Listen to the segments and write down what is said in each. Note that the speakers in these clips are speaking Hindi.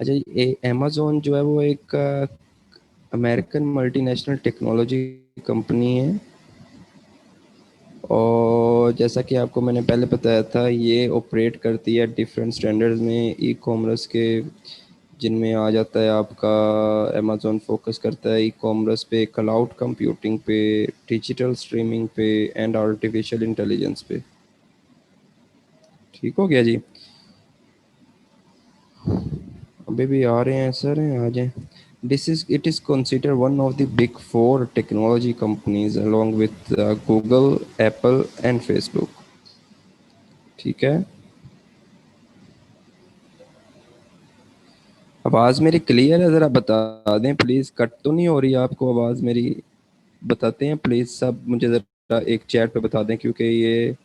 अच्छा, ये अमेज़न जो है वो एक अमेरिकन मल्टीनेशनल टेक्नोलॉजी कंपनी है। और जैसा कि आपको मैंने पहले बताया था, ये ऑपरेट करती है डिफरेंट स्टैंडर्ड्स में ई कॉमर्स के, जिनमें आ जाता है आपका अमेज़न फोकस करता है ई कॉमर्स पे, क्लाउड कंप्यूटिंग पे, डिजिटल स्ट्रीमिंग पे एंड आर्टिफिशियल इंटेलिजेंस पे। ठीक हो गया जी। अभी भी आ रहे हैं सर, आ जाए। This is it is consider one of the big four technology companies along with Google, Apple and Facebook. ठीक है। आवाज़ मेरी क्लियर है? ज़रा बता दें प्लीज़, कट तो नहीं हो रही आपको आवाज़ मेरी? बताते हैं प्लीज़ सब मुझे, ज़रा एक चैट पे बता दें, क्योंकि ये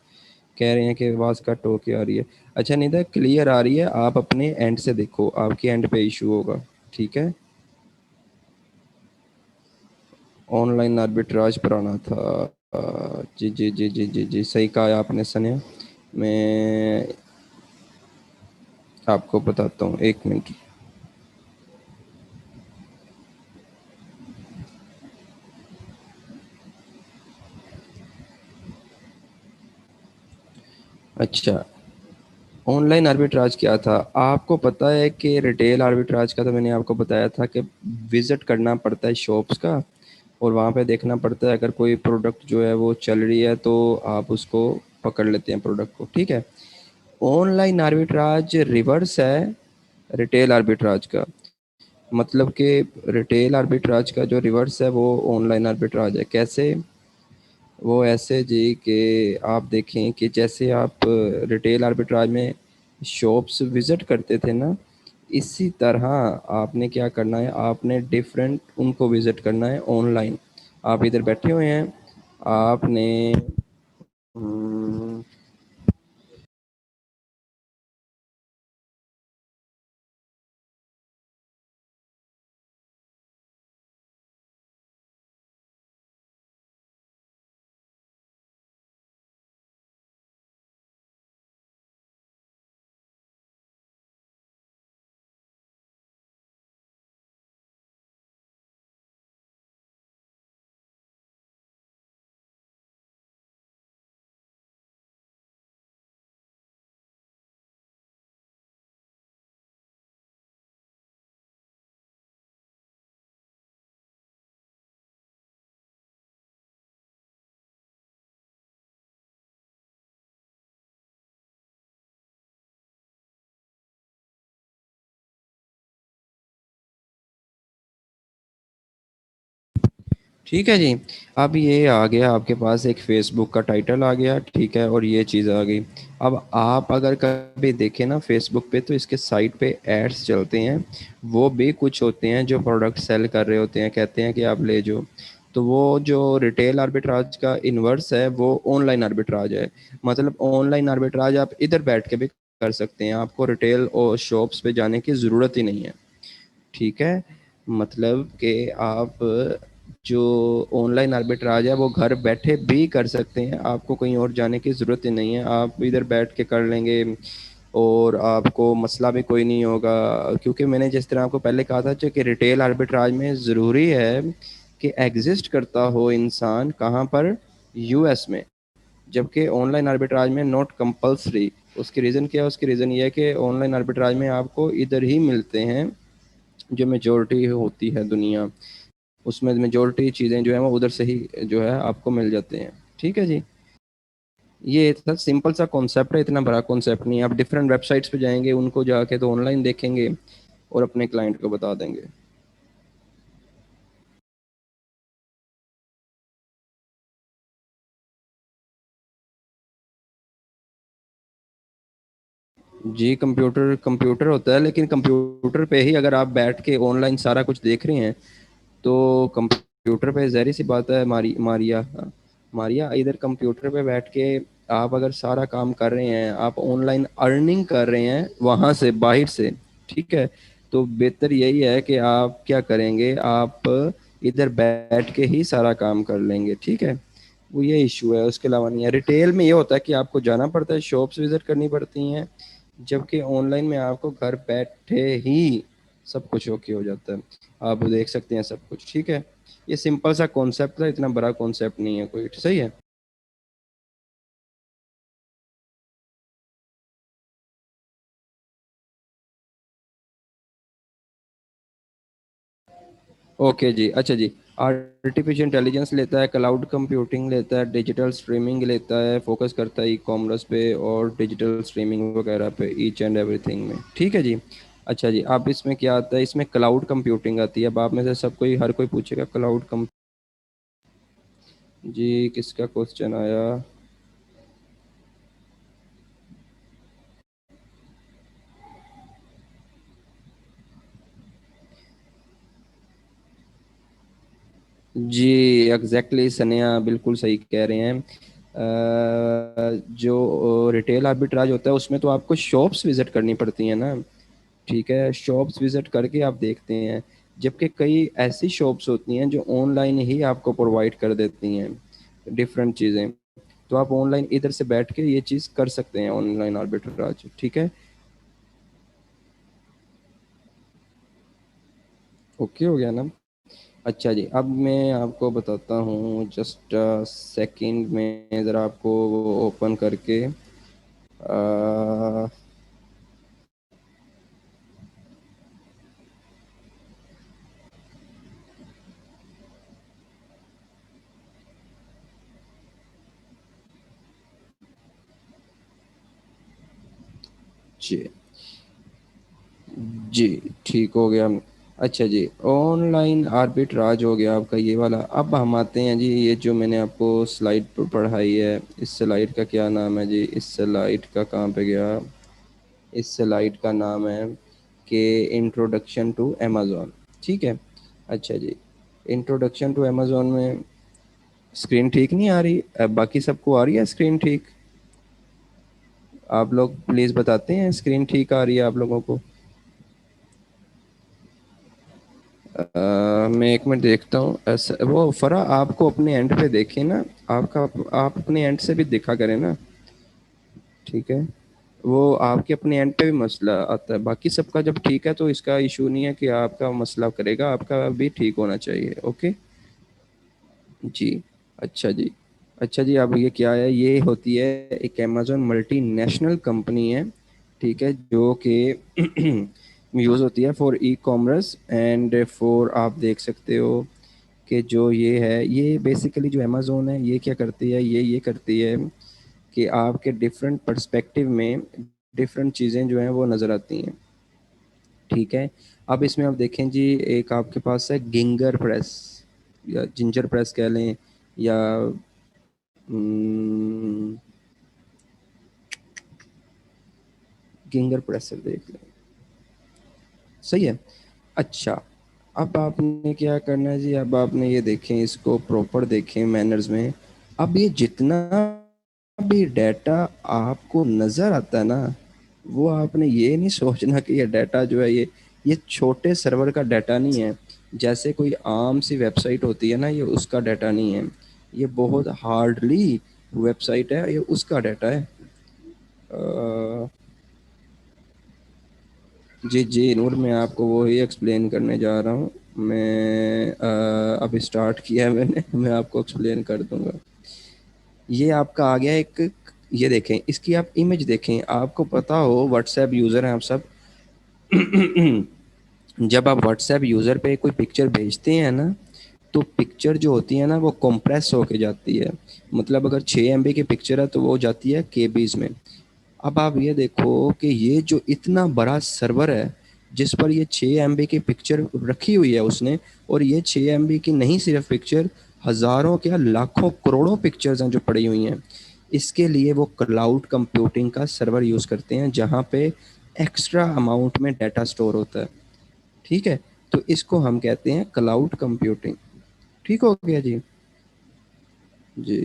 कह रहे हैं कि आवाज़ कट होके आ रही है। अच्छा निदा, क्लियर आ रही है, आप अपने एंड से देखो, आपके एंड पे इशू होगा। ठीक है। ऑनलाइन आर्बिट्राज पर था। जी जी जी जी जी जी, सही कहा है आपने सने। मैं आपको बताता हूँ, एक मिनट। अच्छा, ऑनलाइन आर्बिट्राज क्या था? आपको पता है कि रिटेल आर्बिट्राज का तो मैंने आपको बताया था कि विज़िट करना पड़ता है शॉप्स का, और वहाँ पे देखना पड़ता है, अगर कोई प्रोडक्ट जो है वो चल रही है तो आप उसको पकड़ लेते हैं प्रोडक्ट को। ठीक है। ऑनलाइन आर्बिट्राज रिवर्स है रिटेल आर्बिट्राज का। मतलब कि रिटेल आर्बिट्राज का जो रिवर्स है वो ऑनलाइन आर्बिट्राज है। कैसे? वो ऐसे जी कि आप देखें कि जैसे आप रिटेल आर्बिट्राज में शॉप्स विज़िट करते थे ना, इसी तरह आपने क्या करना है, आपने डिफरेंट उनको विज़िट करना है ऑनलाइन। आप इधर बैठे हुए हैं, आपने हम्म, ठीक है जी। अब ये आ गया आपके पास, एक फ़ेसबुक का टाइटल आ गया, ठीक है, और ये चीज़ आ गई। अब आप अगर कभी देखें ना फ़ेसबुक पे, तो इसके साइट पे एड्स चलते हैं, वो भी कुछ होते हैं जो प्रोडक्ट सेल कर रहे होते हैं, कहते हैं कि आप ले जाओ। तो वो जो रिटेल आर्बिट्राज का इन्वर्स है वो ऑनलाइन आर्बिट्राज है। मतलब ऑनलाइन आर्बिट्राज आप इधर बैठ के भी कर सकते हैं, आपको रिटेल और शॉप्स पे जाने की ज़रूरत ही नहीं है। ठीक है। मतलब कि आप जो ऑनलाइन आर्बिट्राज है वो घर बैठे भी कर सकते हैं, आपको कहीं और जाने की ज़रूरत ही नहीं है, आप इधर बैठ के कर लेंगे, और आपको मसला भी कोई नहीं होगा। क्योंकि मैंने जिस तरह आपको पहले कहा था जो कि रिटेल आर्बिट्राज में ज़रूरी है कि एग्जिस्ट करता हो इंसान, कहाँ पर? यूएस में। जबकि ऑनलाइन आर्बिट्राज में नॉट कंपल्सरी। उसकी रीज़न क्या है? उसकी रीज़न ये है कि ऑनलाइन आर्बिट्राज में आपको इधर ही मिलते हैं, जो मेजोरिटी होती है दुनिया, उसमें मेजोरिटी चीज़ें जो है वो उधर से ही जो है आपको मिल जाते हैं। ठीक है जी। ये था सिंपल सा कॉन्सेप्ट है, इतना बड़ा कॉन्सेप्ट नहीं है। आप डिफरेंट वेबसाइट्स पे जाएंगे, उनको जाके तो ऑनलाइन देखेंगे और अपने क्लाइंट को बता देंगे। जी, कंप्यूटर कंप्यूटर होता है, लेकिन कंप्यूटर पे ही अगर आप बैठ के ऑनलाइन सारा कुछ देख रहे हैं, तो कंप्यूटर पे ज़ाहिर सी बात है, मारिया, मारिया इधर कंप्यूटर पे बैठ के आप अगर सारा काम कर रहे हैं, आप ऑनलाइन अर्निंग कर रहे हैं वहाँ से, बाहर से। ठीक है। तो बेहतर यही है कि आप क्या करेंगे, आप इधर बैठ के ही सारा काम कर लेंगे। ठीक है। वो ये इशू है, उसके अलावा नहीं है। रिटेल में ये होता है कि आपको जाना पड़ता है, शॉप्स विजिट करनी पड़ती हैं, जबकि ऑनलाइन में आपको घर बैठे ही सब कुछ ओके हो जाता है। आप देख सकते हैं सब कुछ, ठीक है। ये सिंपल सा कॉन्सेप्ट था, इतना बड़ा कॉन्सेप्ट नहीं है कोई, सही है। ओके जी, अच्छा जी। आर्टिफिशियल इंटेलिजेंस लेता है, क्लाउड कंप्यूटिंग लेता है, डिजिटल स्ट्रीमिंग लेता है, फोकस करता है ई कॉमर्स पे और डिजिटल स्ट्रीमिंग वगैरह पे, ईच एंड एवरीथिंग में, ठीक है जी। अच्छा जी, अब इसमें क्या आता है, इसमें क्लाउड कंप्यूटिंग आती है। अब आप में से सब कोई, हर कोई पूछेगा क्लाउड कम। जी, किसका क्वेश्चन आया? जी, एग्जैक्टली सनिया बिल्कुल सही कह रहे हैं। जो रिटेल आर्बिट्राज होता है उसमें तो आपको शॉप्स विजिट करनी पड़ती है ना, ठीक है, शॉप्स विजिट करके आप देखते हैं। जबकि कई ऐसी शॉप्स होती हैं जो ऑनलाइन ही आपको प्रोवाइड कर देती हैं डिफरेंट चीज़ें। तो आप ऑनलाइन इधर से बैठ के ये चीज़ कर सकते हैं, ऑनलाइन आर्बिट्राज, ठीक है। ओके हो गया ना? अच्छा जी, अब मैं आपको बताता हूँ, जस्ट सेकंड में ज़रा आपको वो ओपन करके जी जी, ठीक हो गया। अच्छा जी, ऑनलाइन आर्बिट्राज हो गया आपका ये वाला। अब हम आते हैं जी, ये जो मैंने आपको स्लाइड पर पढ़ाई है, इस स्लाइड का क्या नाम है जी? इस स्लाइड का कहाँ पे गया? इस स्लाइड का नाम है कि इंट्रोडक्शन टू अमेज़ॉन, ठीक है। अच्छा जी, इंट्रोडक्शन टू अमेज़ॉन में स्क्रीन ठीक नहीं आ रही? अब बाकी सबको आ रही है स्क्रीन ठीक? आप लोग प्लीज़ बताते हैं, स्क्रीन ठीक आ रही है आप लोगों को? मैं एक मिनट देखता हूँ। ऐसा वो फरा, आपको अपने एंड पे देखें ना, आपका आप अपने एंड से भी देखा करें ना, ठीक है। वो आपके अपने एंड पे भी मसला आता है, बाकी सबका जब ठीक है तो इसका इशू नहीं है कि आपका मसला करेगा, आपका भी ठीक होना चाहिए, ओके जी। अच्छा जी, अच्छा जी, अब ये क्या है, ये होती है एक अमेजोन मल्टीनेशनल कंपनी है, ठीक है, जो कि यूज़ होती है for e commerce and for, आप देख सकते हो कि जो ये है, ये बेसिकली जो अमेजोन है ये क्या करती है, ये करती है कि आपके डिफरेंट पर्सपेक्टिव में डिफरेंट चीज़ें जो हैं वो नज़र आती हैं, ठीक है। अब इसमें आप देखें जी, एक आपके पास है गिंगर प्रेस, या जिंजर प्रेस कह लें, या गिंगर प्रेसर देख लें, सही है। अच्छा, अब आपने क्या करना है जी, अब आपने ये देखें, इसको प्रॉपर देखें मैनर्स में। अब ये जितना भी डाटा आपको नज़र आता है ना, वो आपने ये नहीं सोचना कि ये डाटा जो है, ये छोटे सर्वर का डाटा नहीं है। जैसे कोई आम सी वेबसाइट होती है ना, ये उसका डाटा नहीं है। ये बहुत हार्डली वेबसाइट है, ये उसका डाटा है। अ, जी जी नूर, मैं आपको वो ही एक्सप्लेन करने जा रहा हूँ। मैं अब स्टार्ट किया है मैंने, मैं आपको एक्सप्लेन कर दूंगा। ये आपका आ गया एक, ये देखें, इसकी आप इमेज देखें, आपको पता हो व्हाट्सएप यूज़र हैं आप सब। जब आप व्हाट्सएप यूज़र पे कोई पिक्चर भेजते हैं ना, तो पिक्चर जो होती है ना वो कंप्रेस होके जाती है। मतलब अगर 6 MB की पिक्चर है तो वो जाती है केबीज में। अब आप ये देखो कि ये जो इतना बड़ा सर्वर है जिस पर ये 6 MB की पिक्चर रखी हुई है उसने, और ये 6 MB की नहीं सिर्फ पिक्चर, हज़ारों क्या लाखों करोड़ों पिक्चर्स हैं जो पड़ी हुई हैं। इसके लिए वो क्लाउड कंप्यूटिंग का सर्वर यूज़ करते हैं जहाँ पे एक्स्ट्रा अमाउंट में डाटा स्टोर होता है, ठीक है। तो इसको हम कहते हैं क्लाउड कंप्यूटिंग, ठीक हो गया जी। जी,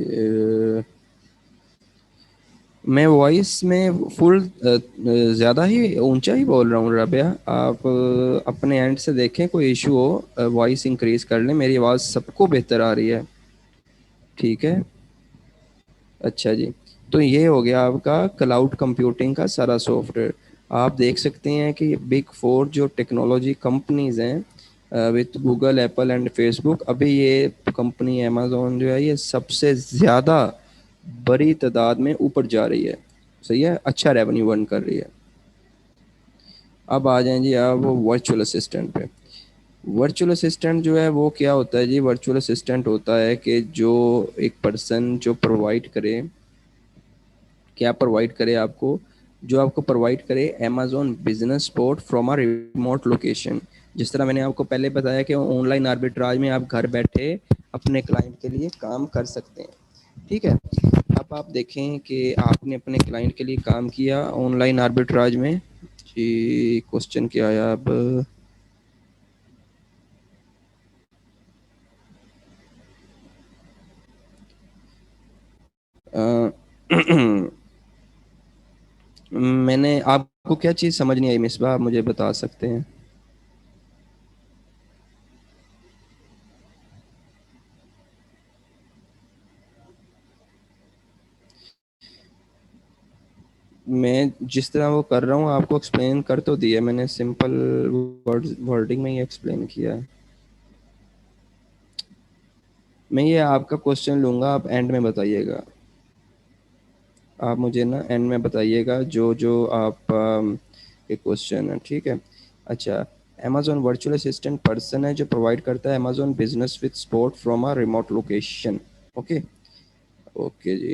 मैं वॉइस में फुल ज़्यादा ही ऊंचा ही बोल रहा हूँ रबिया। आप अपने एंड से देखें, कोई इशू हो वॉइस इंक्रीज कर लें, मेरी आवाज़ सबको बेहतर आ रही है, ठीक है। अच्छा जी, तो ये हो गया आपका क्लाउड कंप्यूटिंग का सारा सॉफ्टवेयर। आप देख सकते हैं कि बिग फोर जो टेक्नोलॉजी कंपनीज हैं with Google, Apple and Facebook, अभी ये कंपनी अमेजोन जो है ये सबसे ज़्यादा बड़ी तादाद में ऊपर जा रही है। सही है, अच्छा रेवेन्यू अर्न कर रही है। अब आ जाएं जी आप वर्चुअल असिस्टेंट पे। वर्चुअल असिस्टेंट जो है वो क्या होता है जी? वर्चुअल असिस्टेंट होता है कि जो एक पर्सन जो प्रोवाइड करे, क्या प्रोवाइड करे आपको? जो आपको प्रोवाइड करे Amazon business support from a remote location. जिस तरह मैंने आपको पहले बताया कि ऑनलाइन आर्बिट्राज में आप घर बैठे अपने क्लाइंट के लिए काम कर सकते हैं। ठीक है। अब आप देखें कि आपने अपने क्लाइंट के लिए काम किया ऑनलाइन आर्बिट्राज में। जी क्वेश्चन क्या आया अब? अ, मैंने आपको क्या चीज़ समझ नहीं आई मिसबा, आप मुझे बता सकते हैं? मैं जिस तरह वो कर रहा हूँ आपको एक्सप्लेन कर तो दिया मैंने, सिंपल वर्डिंग में ही एक्सप्लेन किया है। मैं ये आपका क्वेश्चन लूँगा, आप एंड में बताइएगा। आप मुझे ना एंड में बताइएगा जो जो आप के क्वेश्चन है, ठीक है। अच्छा, अमेजोन वर्चुअल असिस्टेंट पर्सन है जो प्रोवाइड करता है Amazon business with support from a remote location. Okay. Okay जी।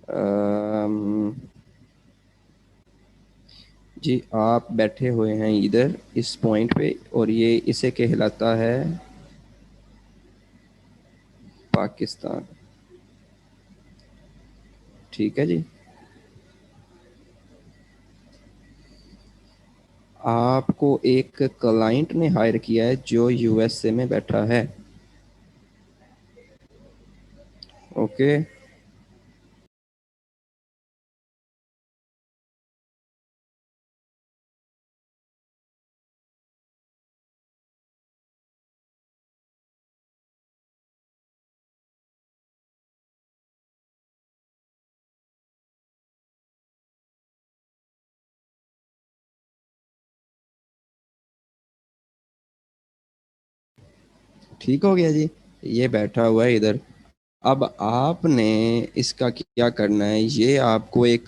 अम, जी आप बैठे हुए हैं इधर इस पॉइंट पे और ये इसे कहलाता है पाकिस्तान। ठीक है जी। आपको एक क्लाइंट ने हायर किया है जो यूएसए में बैठा है। ओके। ठीक हो गया जी। ये बैठा हुआ है इधर। अब आपने इसका क्या करना है, ये आपको एक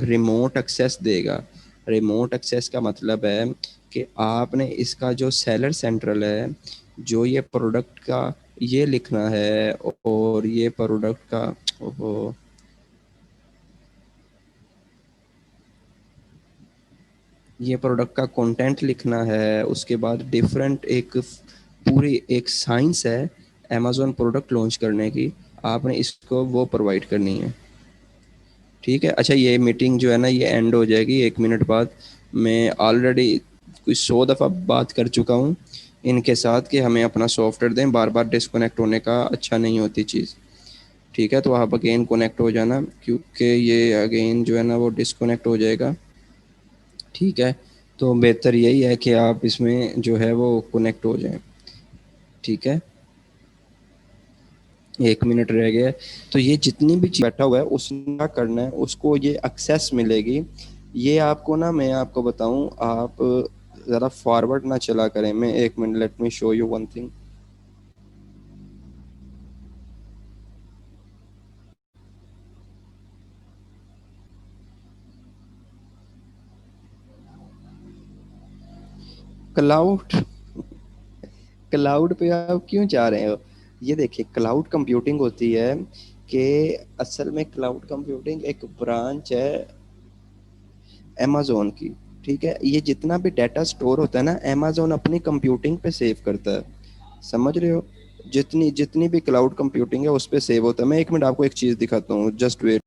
रिमोट एक्सेस देगा। रिमोट एक्सेस का मतलब है कि आपने इसका जो सेलर सेंट्रल है, जो ये प्रोडक्ट का ये लिखना है, और ये प्रोडक्ट का, ओहो, ये प्रोडक्ट का कंटेंट लिखना है। उसके बाद डिफरेंट एक पूरी एक साइंस है अमेजोन प्रोडक्ट लॉन्च करने की, आपने इसको वो प्रोवाइड करनी है। ठीक है। अच्छा, ये मीटिंग जो है ना ये एंड हो जाएगी 1 मिनट बाद। मैं ऑलरेडी कुछ 100 दफ़ा बात कर चुका हूँ इनके साथ कि हमें अपना सॉफ्टवेयर दें, बार बार डिस्कनेक्ट होने का अच्छा नहीं होती चीज़। ठीक है, तो आप अगेन कनेक्ट हो जाना, क्योंकि ये अगेन जो है ना वो डिस्कनेक्ट हो जाएगा। ठीक है, तो बेहतर यही है कि आप इसमें जो है वो कनेक्ट हो जाएं। ठीक है, 1 मिनट रह गया है। तो ये जितनी भी चीज़ बैठा हुआ है उसने क्या करना है, उसको ये एक्सेस मिलेगी। ये आपको ना मैं आपको बताऊं, आप ज़रा फॉरवर्ड ना चला करें। मैं 1 minute, let me show you one thing. Cloud, cloud पे आप क्यों जा रहे हो? ये देखिए, क्लाउड कंप्यूटिंग होती है कि असल में क्लाउड कंप्यूटिंग एक ब्रांच है अमेजोन की। ठीक है, ये जितना भी डाटा स्टोर होता है ना अमेजोन अपनी कंप्यूटिंग पे सेव करता है। समझ रहे हो? जितनी जितनी भी क्लाउड कंप्यूटिंग है उस पे सेव होता है। मैं 1 मिनट आपको एक चीज़ दिखाता हूँ, just wait.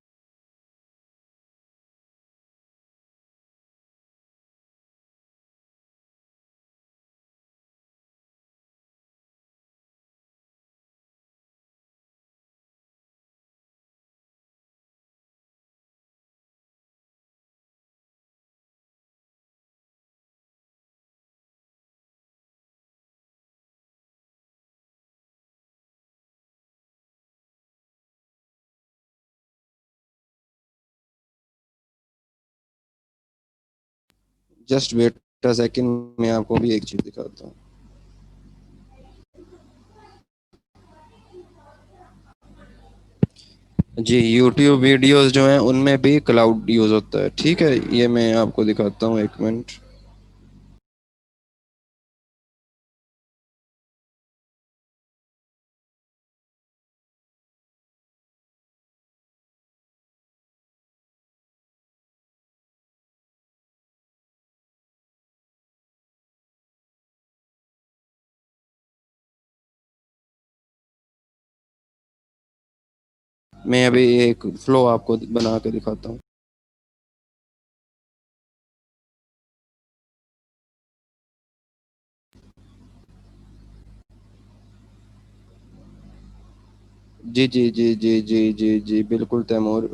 Just wait a second, मैं आपको भी एक चीज दिखाता हूँ। जी, यूट्यूब वीडियोस जो हैं उनमें भी क्लाउड यूज होता है, ठीक है। ये मैं आपको दिखाता हूँ, एक मिनट। मैं अभी एक फ्लो आपको बना के दिखाता हूँ। जी जी जी जी जी जी जी, बिल्कुल तैमूर।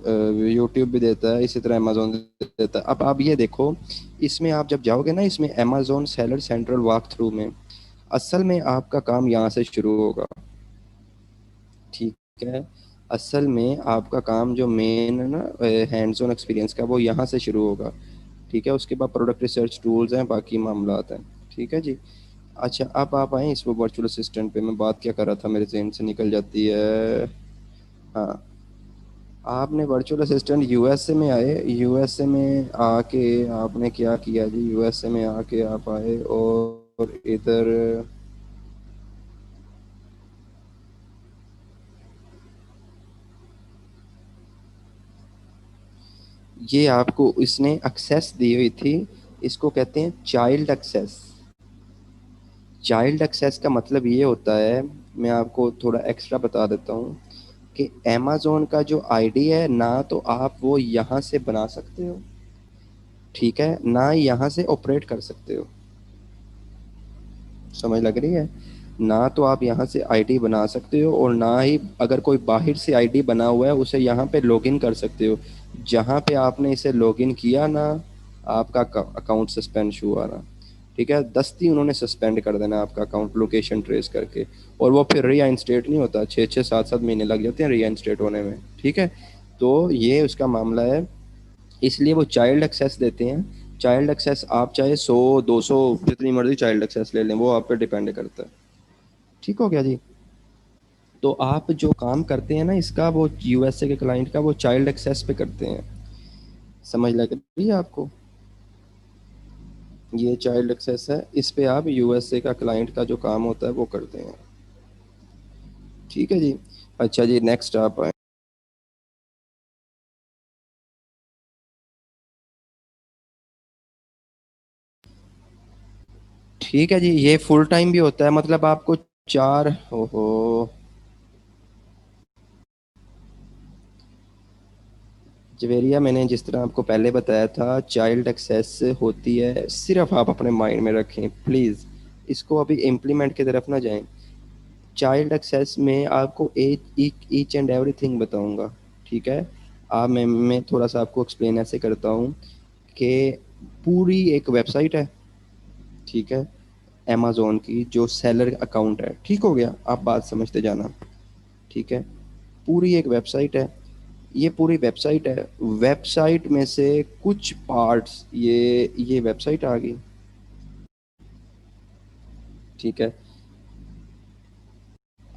यूट्यूब भी देता है, इसी तरह अमेजोन देता है। अब आप ये देखो, इसमें आप जब जाओगे ना, इसमें Amazon seller central walk through में, असल में आपका काम यहाँ से शुरू होगा, ठीक है। असल में आपका काम जो मेन है ना, हैंड्स ऑन एक्सपीरियंस का, वो यहाँ से शुरू होगा, ठीक है। उसके बाद प्रोडक्ट रिसर्च टूल्स हैं, बाकी मामलात हैं, ठीक है जी। अच्छा, अब आप आए इस वो वर्चुअल असिस्टेंट पे। मैं बात क्या कर रहा था, मेरे जहन से निकल जाती है। हाँ, आपने वर्चुअल असिस्टेंट यूएसए में आए, यूएसए में आके आपने क्या किया जी, यूएसए में आके आप आए और इधर ये आपको इसने एक्सेस दी हुई थी, इसको कहते हैं चाइल्ड एक्सेस। चाइल्ड एक्सेस का मतलब ये होता है, मैं आपको थोड़ा एक्स्ट्रा बता देता हूँ, कि अमेज़न का जो आईडी है ना, तो आप वो यहाँ से बना सकते हो, ठीक है, ना यहाँ से ऑपरेट कर सकते हो। समझ लग रही है? ना तो आप यहाँ से आईडी बना सकते हो, और ना ही अगर कोई बाहर से आईडी बना हुआ है उसे यहाँ पे लॉगिन कर सकते हो। जहाँ पे आपने इसे लॉगिन किया ना, आपका अकाउंट सस्पेंड हुआ ना, ठीक है, दस्ती उन्होंने सस्पेंड कर देना आपका अकाउंट, लोकेशन ट्रेस करके। और वो फिर रीइंस्टेट नहीं होता, 6 6 7 7 महीने लग जाते हैं रीइंस्टेट होने में, ठीक है। तो ये उसका मामला है, इसलिए वो चाइल्ड एक्सेस देते हैं। चाइल्ड एक्सेस आप चाहे 100 200 जितनी मर्जी चाइल्ड एक्सेस ले लें, वो आप पे डिपेंड करता है। ठीक हो गया जी। तो आप जो काम करते हैं ना इसका, वो यूएसए के क्लाइंट का, वो चाइल्ड एक्सेस पे करते हैं। समझ लग रही है आपको? ये चाइल्ड एक्सेस है, इस पे आप यूएसए का क्लाइंट का जो काम होता है वो करते हैं, ठीक है जी। अच्छा जी, नेक्स्ट आप आए। ठीक है जी, ये फुल टाइम भी होता है, मतलब आपको चार, ओहो, जवेरिया, मैंने जिस तरह आपको पहले बताया था, चाइल्ड एक्सेस होती है, सिर्फ आप अपने माइंड में रखें प्लीज़, इसको अभी इम्प्लीमेंट की तरफ ना जाएं। चाइल्ड एक्सेस में आपको ईच एंड एवरीथिंग बताऊंगा, ठीक है। आप मैं थोड़ा सा आपको एक्सप्लेन ऐसे करता हूँ कि पूरी एक वेबसाइट है, ठीक है, अमेज़न की, जो सेलर अकाउंट है, ठीक हो गया, आप बात समझते जाना, ठीक है। पूरी एक वेबसाइट है, ये पूरी वेबसाइट है, वेबसाइट में से कुछ पार्ट्स, ये वेबसाइट आ गई, ठीक है।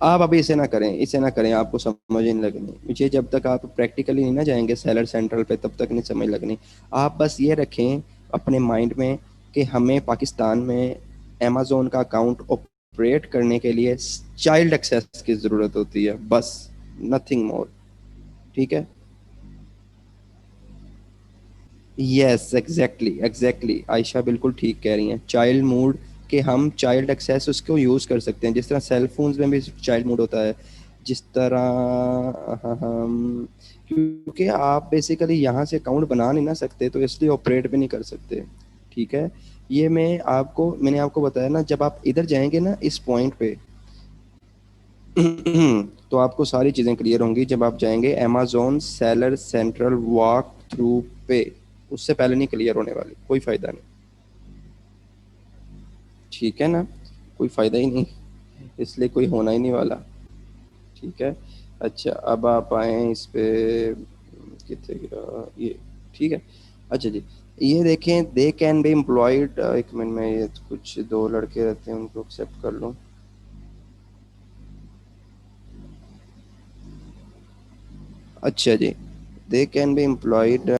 आप अभी इसे ना करें, इसे ना करें, आपको समझ नहीं लगनी मुझे, जब तक आप प्रैक्टिकली नहीं ना जाएंगे सेलर सेंट्रल पे, तब तक नहीं समझ लगनी। आप बस ये रखें अपने माइंड में कि हमें पाकिस्तान में अमेज़न का अकाउंट ऑपरेट करने के लिए चाइल्ड एक्सेस की ज़रूरत होती है, बस, नथिंग मोर, ठीक है। यस, एग्जैक्टली एग्जैक्टली, आयशा बिल्कुल ठीक कह रही हैं, चाइल्ड मोड, कि हम चाइल्ड एक्सेस उसको यूज़ कर सकते हैं, जिस तरह सेल फोन्स में भी चाइल्ड मोड होता है, जिस तरह हम, क्योंकि आप बेसिकली यहाँ से अकाउंट बना नहीं ना सकते, तो इसलिए ऑपरेट भी नहीं कर सकते, ठीक है। ये मैंने आपको बताया ना, जब आप इधर जाएंगे ना इस पॉइंट पे, तो आपको सारी चीज़ें क्लियर होंगी जब आप जाएंगे Amazon seller central walk through पे। उससे पहले नहीं क्लियर होने वाली, कोई फ़ायदा नहीं, ठीक है ना, कोई फ़ायदा ही नहीं, इसलिए कोई होना ही नहीं वाला, ठीक है। अच्छा, अब आप आए इस पे, कितने गया ये, ठीक है। अच्छा जी, ये देखें, दे कैन बी एम्प्लॉयड, एक मिनट में, ये कुछ दो लड़के रहते हैं, उनको एक्सेप्ट कर लूँ। अच्छा जी, they can be employed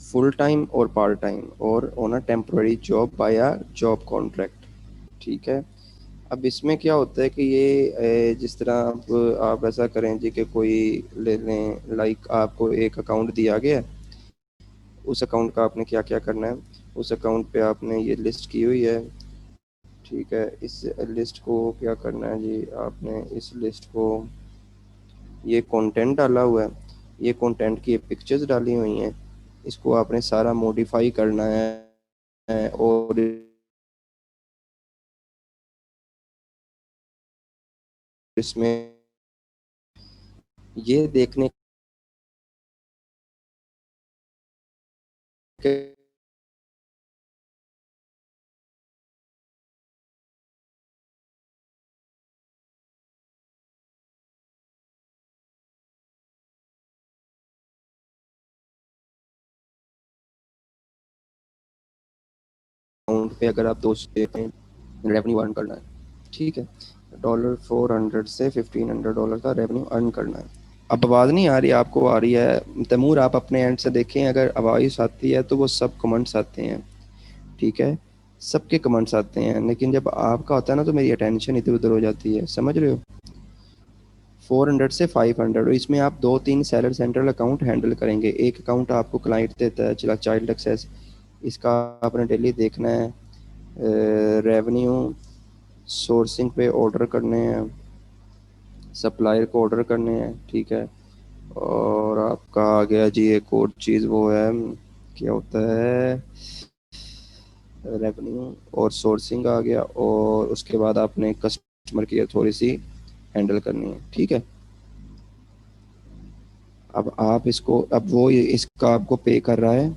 full time और पार्ट टाइम और on a temporary job by a job contract. ठीक है। अब इसमें क्या होता है कि ये जिस तरह आप ऐसा करें जी कि कोई ले लें, लाइक आपको एक अकाउंट दिया गया है, उस अकाउंट का आपने क्या क्या करना है, उस अकाउंट पे आपने ये लिस्ट की हुई है। ठीक है, इस लिस्ट को क्या करना है जी, आपने इस लिस्ट को, ये कंटेंट डाला हुआ है, ये कंटेंट की पिक्चर्स डाली हुई हैं, इसको आपने सारा मॉडिफाई करना है और इसमें ये देखने के अकाउंट पे अगर आप 200 देते हैं, रेवेन्यू अर्न करना है। ठीक है, $400 से $1500 का रेवेन्यू अर्न करना है। अब आवाज़ नहीं आ रही, आपको आ रही है? तैमूर आप अपने एंड से देखें, अगर आवाज़ आती है तो वो सब कमेंट्स आते हैं। ठीक है, सबके कमेंट्स आते हैं, लेकिन जब आपका होता है ना तो मेरी अटेंशन इधर उधर हो जाती है, समझ रहे हो? 400 से 500, और इसमें आप दो तीन सेलर सेंट्रल अकाउंट हैंडल करेंगे। एक अकाउंट आपको क्लाइंट देता है, चला चाइल्ड एक्सेस, इसका आपने डेली देखना है। रेवेन्यू, सोर्सिंग पे ऑर्डर करने हैं, सप्लायर को ऑर्डर करने हैं। ठीक है, और आपका आ गया जी एक और चीज़, वो है क्या होता है, रेवेन्यू और सोर्सिंग आ गया, और उसके बाद आपने कस्टमर की थोड़ी सी हैंडल करनी है। ठीक है, अब आप इसको, अब वो इसका आपको पे कर रहा है।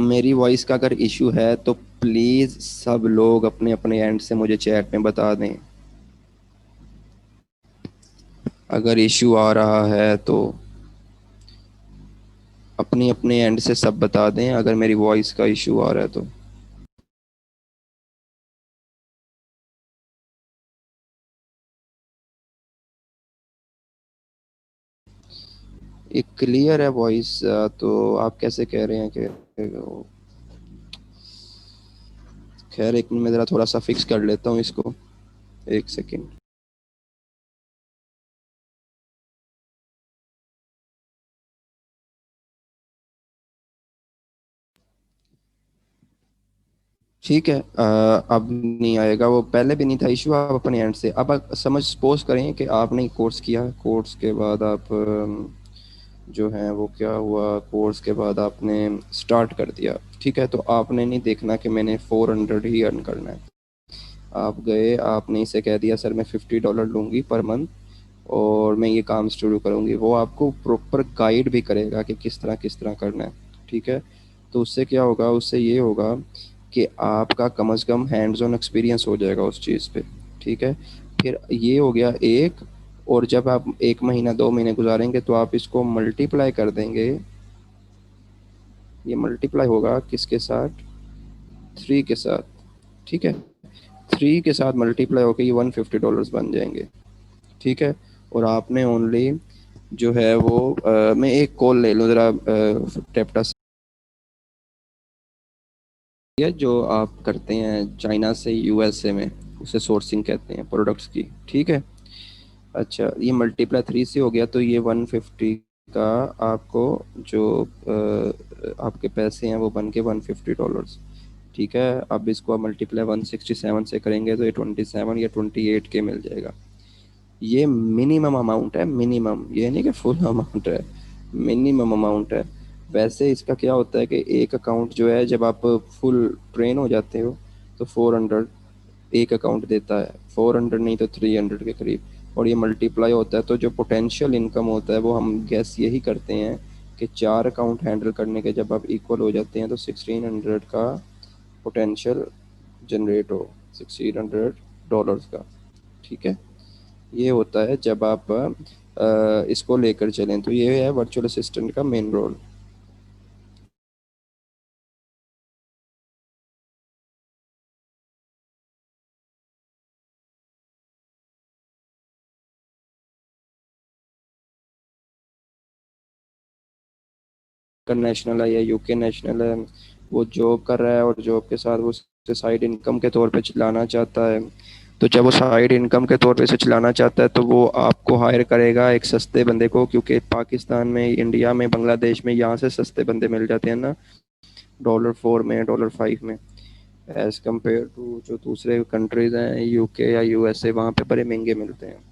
मेरी वॉइस का अगर इशू है तो प्लीज़ सब लोग अपने अपने एंड से मुझे चैट में बता दें, अगर इशू आ रहा है तो अपनी अपने एंड से सब बता दें, अगर मेरी वॉइस का इशू आ रहा है तो। एक क्लियर है वॉइस, तो आप कैसे कह रहे हैं कि, खैर एक मिनट में ज़रा थोड़ा सा फिक्स कर लेता हूँ इसको, एक सेकेंड। ठीक है, अब नहीं आएगा, वो पहले भी नहीं था इशू, आप अपने एंड से अब समझ सपोज करें कि आपने कोर्स किया, कोर्स के बाद आप जो है वो क्या हुआ, कोर्स के बाद आपने स्टार्ट कर दिया। ठीक है, तो आपने नहीं देखना कि मैंने 400 ही अर्न करना है। आप गए, आपने इसे कह दिया सर मैं $50 लूँगी पर मंथ और मैं ये काम शुरू करूँगी, वो आपको प्रॉपर गाइड भी करेगा कि किस तरह करना है। ठीक है, तो उससे क्या होगा, उससे ये होगा कि आपका कम से कम हैंड्स ऑन एक्सपीरियंस हो जाएगा उस चीज़ पे। ठीक है, फिर ये हो गया एक, और जब आप एक महीना दो महीने गुजारेंगे तो आप इसको मल्टीप्लाई कर देंगे। ये मल्टीप्लाई होगा किसके साथ, 3 के साथ। ठीक है, 3 के साथ मल्टीप्लाई होकर ये $150 बन जाएंगे। ठीक है, और आपने ओनली जो है वो मैं एक कॉल ले लूँ ज़रा, टेप्टा से, ये जो आप करते हैं चाइना से यूएसए में, उसे सोर्सिंग कहते हैं प्रोडक्ट्स की। ठीक है, अच्छा ये मल्टीप्लाई 3 से हो गया, तो ये 150 का आपको जो आपके पैसे हैं वो बन के $150। ठीक है, अब इसको आप मल्टीप्लाई 167 से करेंगे तो ये 27 या 28 के मिल जाएगा। ये मिनिमम अमाउंट है, मिनिमम, ये नहीं कि फुल अमाउंट है, मिनिमम अमाउंट है। वैसे इसका क्या होता है कि एक अकाउंट जो है, जब आप फुल ट्रेन हो जाते हो तो 400 एक अकाउंट देता है, 400 नहीं तो 300 के करीब, और ये मल्टीप्लाई होता है, तो जो पोटेंशियल इनकम होता है वो हम गैस यही करते हैं कि 4 अकाउंट हैंडल करने के जब आप इक्वल हो जाते हैं तो 1600 का पोटेंशियल जनरेट हो $1600 का। ठीक है, ये होता है जब आप इसको लेकर चलें। तो ये है वर्चुअल असिस्टेंट का मेन रोल। इंटरनेशनल है या यूके नेशनल है, वो जॉब कर रहा है और जॉब के साथ वो उसे साइड इनकम के तौर पे चलाना चाहता है। तो जब वो साइड इनकम के तौर पे इसे चलाना चाहता है तो वो आपको हायर करेगा, एक सस्ते बंदे को, क्योंकि पाकिस्तान में, इंडिया में, बांग्लादेश में यहाँ से सस्ते बंदे मिल जाते हैं ना, $4 में, $5 में, एज़ कम्पेयर टू जो दूसरे कंट्रीज़ हैं, यूके या यूएसए, वहाँ पे बड़े महंगे मिलते हैं।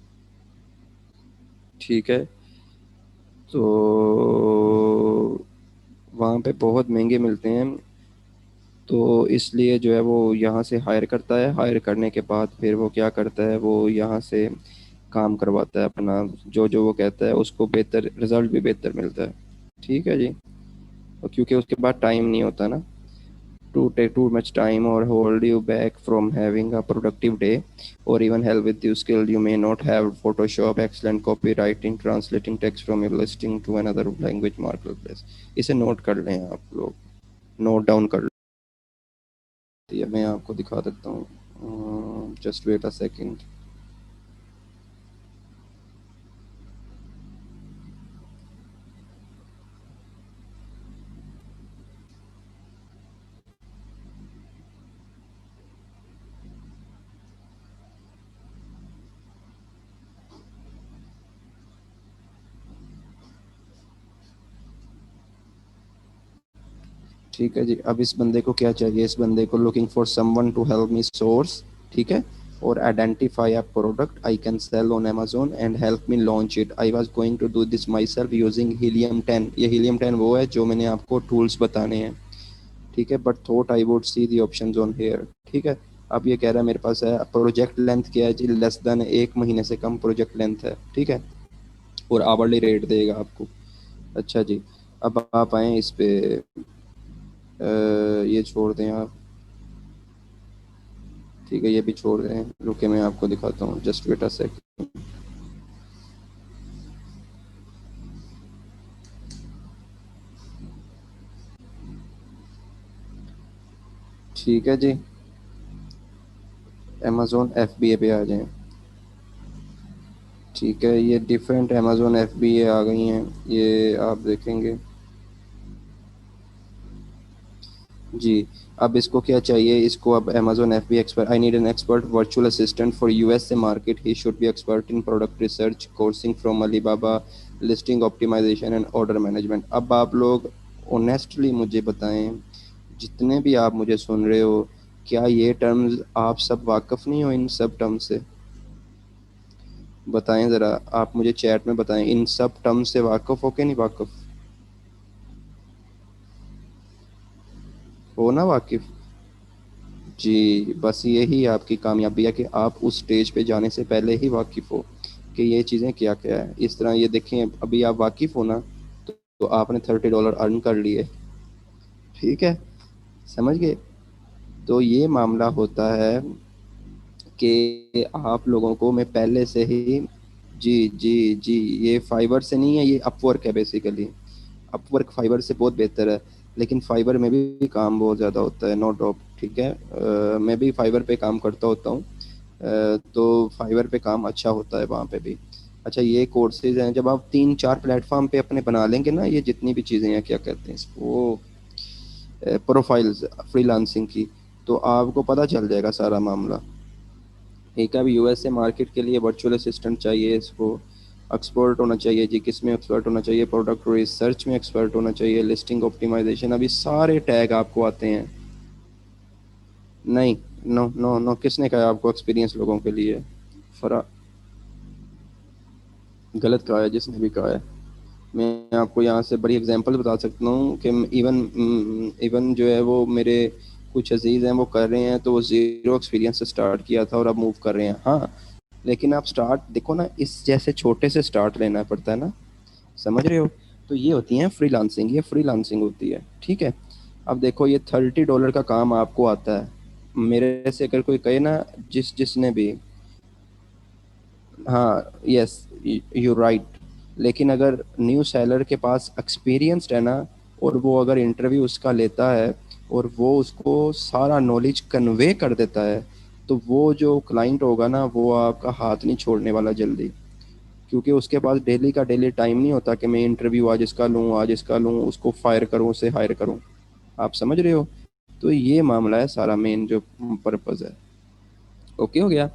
ठीक है, तो वहाँ पे बहुत महंगे मिलते हैं। तो इसलिए जो है वो यहाँ से हायर करता है। हायर करने के बाद फिर वो क्या करता है, वो यहाँ से काम करवाता है अपना, जो जो वो कहता है, उसको बेहतर रिजल्ट भी बेहतर मिलता है। ठीक है जी। और क्योंकि उसके बाद टाइम नहीं होता ना, to take too much time or hold you back from having a productive day, or even help with your skill you may not have. Photoshop, excellent copywriting, translating text from your listing to another language marketplace। इसे नोट कर लें आप लोग, नोट डाउन कर लें। मैं आपको दिखा देता हूँ, जस्ट वेट अ सेकेंड। ठीक है जी। अब इस बंदे को क्या चाहिए, इस बंदे को looking for someone to help me source, ठीक है, और identify a product I can sell on Amazon and help me launch it. I was going to do this myself using Helium 10। ये हीलियम 10 वो है जो मैंने आपको टूल्स बताने हैं। ठीक है, but thought I would see the option on here. ठीक है, अब ये कह रहा है मेरे पास है, प्रोजेक्ट लेंथ क्या है जी, लेस देन 1 महीने से कम प्रोजेक्ट लेंथ है। ठीक है, और आवरली रेट देगा आपको। अच्छा जी, अब आप आए इस पे, ये छोड़ दें आप। ठीक है, ये भी छोड़ दें, रुके मैं आपको दिखाता हूँ, जस्ट वेट अ सेकंड। ठीक है जी, अमेज़ोन FBA पे आ जाएं। ठीक है, ये डिफरेंट अमेज़ोन FBA आ गई हैं, ये आप देखेंगे जी। अब इसको क्या चाहिए, इसको अब Amazon FBA expert, I need an expert virtual assistant for USA market, he should be expert in product research, sourcing from Alibaba, listing optimisation and order management. अब आप लोग ऑनेस्टली मुझे बताएं, जितने भी आप मुझे सुन रहे हो, क्या ये टर्म्स आप सब वाकिफ़ नहीं हो इन सब टर्म से? बताएं ज़रा, आप मुझे चैट में बताएं, इन सब टर्म से वाकिफ़ हो कि नहीं वाकिफ़ हो ना, वाकिफ़? जी, बस यही आपकी कामयाबी है कि आप उस स्टेज पे जाने से पहले ही वाकिफ़ हो कि ये चीज़ें क्या क्या है। इस तरह ये देखें, अभी आप वाकिफ़ हो ना, तो आपने $30 अर्न कर लिए। ठीक है, समझ गए? तो ये मामला होता है कि आप लोगों को मैं पहले से ही, जी जी जी, ये फाइबर से नहीं है, ये अपवर्क है बेसिकली। अपवर्क फाइबर से बहुत बेहतर है, लेकिन फाइबर में भी काम बहुत ज़्यादा होता है, नो डाउट। ठीक है, मैं भी फाइबर पे काम करता होता हूँ, तो फाइबर पे काम अच्छा होता है वहाँ पे भी। अच्छा, ये कोर्सेज हैं, जब आप 3-4 प्लेटफॉर्म पे अपने बना लेंगे ना, ये जितनी भी चीज़ें हैं, क्या कहते हैं इसको, प्रोफाइल्स फ्रीलांसिंग की, तो आपको पता चल जाएगा सारा मामला। एक अब USA मार्केट के लिए वर्चुअल असिस्टेंट चाहिए, इसको एक्सपर्ट होना चाहिए जी। किस में एक्सपर्ट होना चाहिए? प्रोडक्ट रिसर्च में एक्सपर्ट होना चाहिए, लिस्टिंग ऑप्टिमाइजेशन, अभी सारे टैग आपको आते हैं। नहीं, नो नो नो, किसने कहा आपको एक्सपीरियंस लोगों के लिए? फरा गलत कहा है जिसने भी कहा है। मैं आपको यहाँ से बड़ी एग्जांपल बता सकता हूँ कि इवन इवन जो है वो मेरे कुछ अजीज़ हैं, वो कर रहे हैं, तो वो ज़ीरो एक्सपीरियंस से स्टार्ट किया था और अब मूव कर रहे हैं। हाँ, लेकिन आप स्टार्ट देखो ना, इस जैसे छोटे से स्टार्ट लेना पड़ता है ना, समझ रहे हो? तो ये होती है फ्रीलांसिंग, ये फ्रीलांसिंग होती है। ठीक है, अब देखो, ये $30 का काम आपको आता है मेरे से अगर कोई कहे ना, जिसने भी, हाँ यस, यू राइट, लेकिन अगर न्यू सेलर के पास एक्सपीरियंस्ड है ना, और वो अगर इंटरव्यू उसका लेता है और वो उसको सारा नॉलेज कन्वे कर देता है, तो वो जो क्लाइंट होगा ना, वो आपका हाथ नहीं छोड़ने वाला जल्दी। क्योंकि उसके पास डेली का डेली टाइम नहीं होता कि मैं इंटरव्यू आज इसका लूँ, आज इसका लूँ, उसको फायर करूँ, उसे हायर करूँ। आप समझ रहे हो? तो ये मामला है सारा, मेन जो पर्पज़ है। ओके हो गया?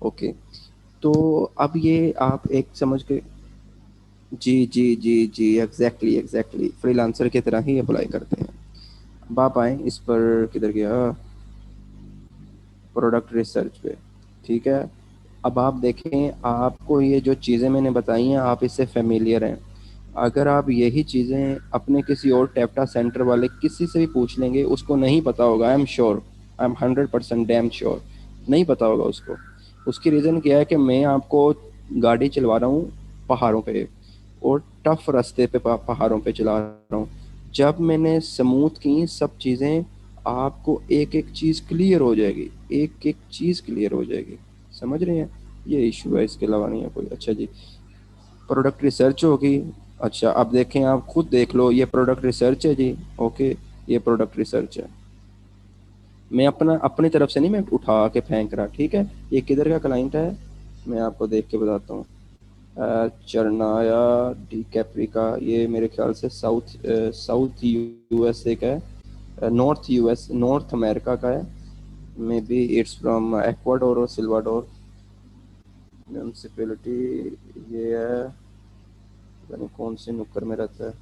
ओके। तो अब ये आप एक समझ के, जी जी जी जी, एग्जैक्टली एग्जैक्टली, फ्रीलांसर की तरह ही अप्लाई करते हैं। अब आप आए इस पर, किधर गया, प्रोडक्ट रिसर्च पे। ठीक है। अब आप देखें, आपको ये जो चीज़ें मैंने बताई हैं, आप इससे फेमिलियर हैं। अगर आप यही चीज़ें अपने किसी और टैप्टा सेंटर वाले किसी से भी पूछ लेंगे, उसको नहीं पता होगा। I am sure, I am 100% damn sure, नहीं पता होगा उसको। उसकी रीज़न क्या है कि मैं आपको गाड़ी चलवा रहा हूँ पहाड़ों पे, और टफ रास्ते पे पहाड़ों पे चला रहा हूँ। जब मैंने स्मूथ की सब चीज़ें, आपको एक एक चीज़ क्लियर हो जाएगी, एक एक चीज़ क्लियर हो जाएगी। समझ रहे हैं? ये इशू है, इसके अलावा नहीं है कोई। अच्छा जी, प्रोडक्ट रिसर्च होगी। अच्छा, अब देखें, आप खुद देख लो, ये प्रोडक्ट रिसर्च है जी। ओके, ये प्रोडक्ट रिसर्च है। मैं अपना अपनी तरफ से नहीं मैं उठा के फेंक रहा, ठीक है। ये किधर का क्लाइंट है, मैं आपको देख के बताता हूँ। चरनाया डी कैप्री का, ये मेरे ख्याल से साउथ यूएसए का है, नॉर्थ यूएस, नॉर्थ अमेरिका का है। May be it's from Ecuador और सिल्वाडोर म्यूनसिपैलिटी। ये है, पता नहीं कौन से नुक्कड़ में रहता है।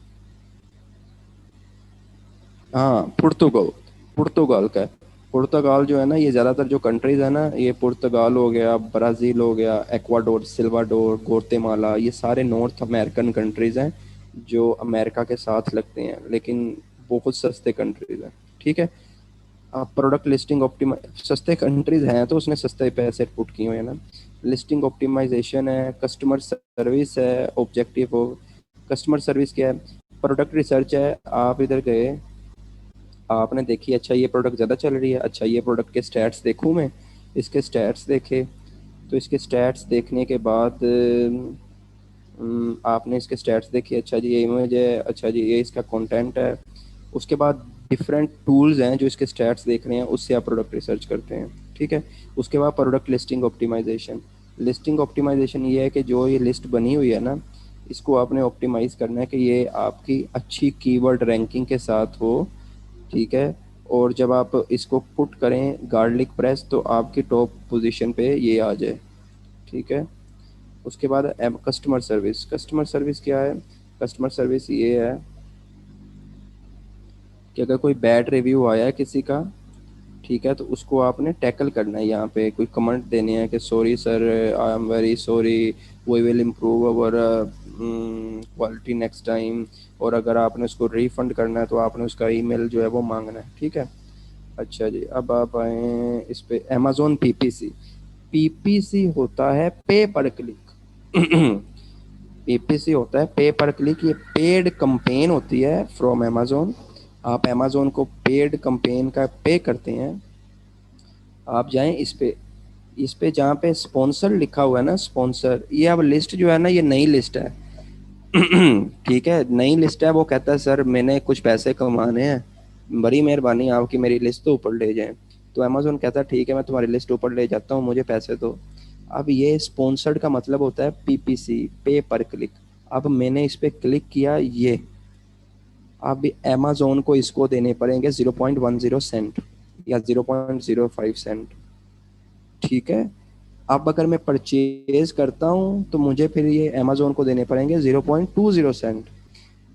हाँ, पुर्तगाल, पुर्तगाल का है। पुर्तगाल जो है ना, ये ज़्यादातर जो कंट्रीज़ है ना, ये पुर्तगाल हो गया, ब्राज़ील हो गया, एक्वाडोर, सिल्वाडोर, ग्वाटेमाला, ये सारे नॉर्थ अमेरिकन कंट्रीज़ हैं जो अमेरिका के साथ लगते हैं, लेकिन बहुत सस्ते कंट्रीज़ हैं। ठीक है। आप प्रोडक्ट लिस्टिंग ऑप्टिमा, सस्ते कंट्रीज़ हैं तो उसने सस्ते पैसे पुट किए हुए हैं ना। लिस्टिंग ऑप्टिमाइजेशन है, कस्टमर सर्विस है, ऑब्जेक्टिव हो। कस्टमर सर्विस क्या है? प्रोडक्ट रिसर्च है। आप इधर गए, आपने देखी, अच्छा ये प्रोडक्ट ज़्यादा चल रही है, अच्छा ये प्रोडक्ट के स्टैट्स देखूँ मैं, इसके स्टैट्स देखे। तो इसके स्टैट्स देखने के बाद आपने इसके स्टैट्स देखे, अच्छा जी ये इमेज है, अच्छा जी ये इसका कंटेंट है। उसके बाद डिफरेंट टूल्स हैं जो इसके स्टैट्स देख रहे हैं, उससे आप प्रोडक्ट रिसर्च करते हैं। ठीक है। उसके बाद product listing optimisation. Listing optimisation ये है कि जो ये लिस्ट बनी हुई है ना, इसको आपने ऑप्टिमाइज़ करना है कि ये आपकी अच्छी कीवर्ड रैंकिंग के साथ हो। ठीक है। और जब आप इसको पुट करें गार्लिक प्रेस, तो आपकी टॉप पोजीशन पे ये आ जाए। ठीक है। उसके बाद कस्टमर सर्विस। कस्टमर सर्विस क्या है? कस्टमर सर्विस ये है कि अगर कोई बैड रिव्यू आया है किसी का, ठीक है, तो उसको आपने टैकल करना है। यहाँ पे कोई कमेंट देने हैं कि sorry sir, I am very sorry, we will improve our quality next time. और अगर आपने उसको रिफंड करना है, तो आपने उसका ईमेल जो है वो मांगना है। ठीक है। अच्छा जी, अब आप आए इस पे, अमेजोन पीपीसी। पीपीसी होता है पे पर क्लिक। पीपीसी होता है पे पर क्लिक, ये पेड कंपेन होती है फ्रॉम अमेजोन। आप अमेजोन को पेड कंपेन का पे करते हैं। आप जाएं इस पे जहाँ पे स्पॉन्सर लिखा हुआ है ना, स्पॉन्सर, ये अब लिस्ट जो है ना, ये नई लिस्ट है। ठीक है, नई लिस्ट है। वो कहता है सर मैंने कुछ पैसे कमाने हैं, बड़ी मेहरबानी आपकी मेरी लिस्ट तो ऊपर ले जाएं। तो अमेजोन कहता है ठीक है, मैं तुम्हारी लिस्ट ऊपर ले जाता हूँ, मुझे पैसे दो। अब ये स्पॉन्सर्ड का मतलब होता है पीपीसी, पे पर क्लिक। अब मैंने इस पे क्लिक किया, ये अब अमेजोन को इसको देने पड़ेंगे 0.10 सेंट या 0.05 सेंट। ठीक है। अब अगर मैं परचेज करता हूँ, तो मुझे फिर ये अमेजोन को देने पड़ेंगे 0.20 सेंट।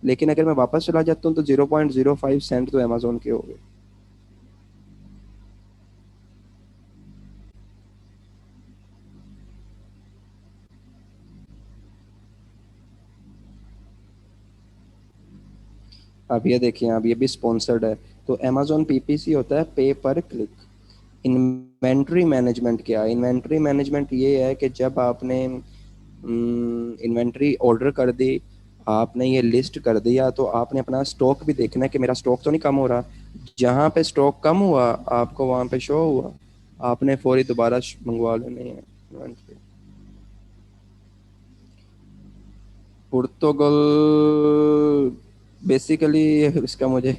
लेकिन अगर मैं वापस चला जाता हूँ, तो 0.05 सेंट तो अमेजोन के हो गए। अब ये देखिए, अब ये भी स्पॉन्सर्ड है। तो अमेजोन पीपीसी होता है पे पर क्लिक। इन्वेंट्री मैनेजमेंट क्या है? इन्वेंट्री मैनेजमेंट ये है कि जब आपने इन्वेंट्री ऑर्डर कर दी, आपने ये लिस्ट कर दिया तो आपने अपना स्टॉक भी देखना है कि मेरा स्टॉक तो नहीं कम हो रहा। जहाँ पे स्टॉक कम हुआ आपको वहाँ पे शो हुआ, आपने फौरी दोबारा मंगवा लेनी है इन्वेंट्री। पुर्तगाल बेसिकली इसका मुझे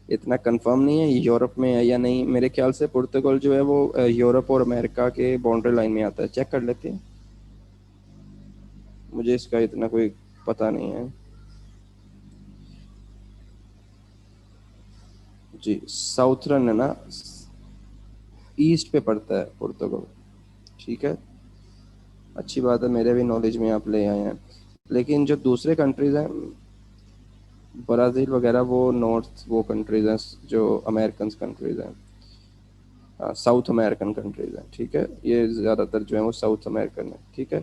इतना कंफर्म नहीं है यूरोप में है या नहीं। मेरे ख्याल से पुर्तगाल जो है वो यूरोप और अमेरिका के बाउंड्री लाइन में आता है, चेक कर लेते हैं। मुझे इसका इतना कोई पता नहीं है। जी साउथर्न है ना, ईस्ट पे पड़ता है पुर्तगाल। ठीक है, अच्छी बात है, मेरे भी नॉलेज में आप ले आए हैं। लेकिन जो दूसरे कंट्रीज हैं, ब्राज़ील वगैरह, वो नॉर्थ वो कंट्रीज हैं जो अमेरिकन कंट्रीज हैं, साउथ अमेरिकन कंट्रीज हैं। ठीक है, ये ज़्यादातर जो है वो साउथ अमेरिकन है। ठीक है,